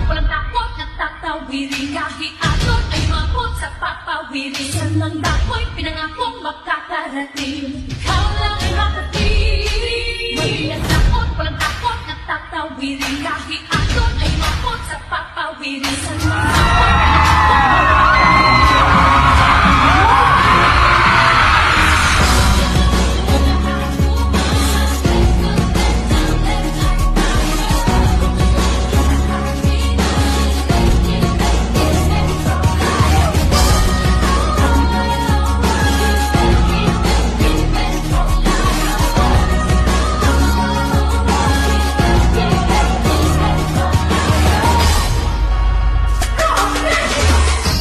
Walang takot at tatawirin kahit aton ay mabot sa papawirin. San ang dako'y pinangakong makakarating, ikaw lang ay makatiling. Walang takot at tatawirin kahit aton ay mabot sa papawirin. San ang dako'y pinangakong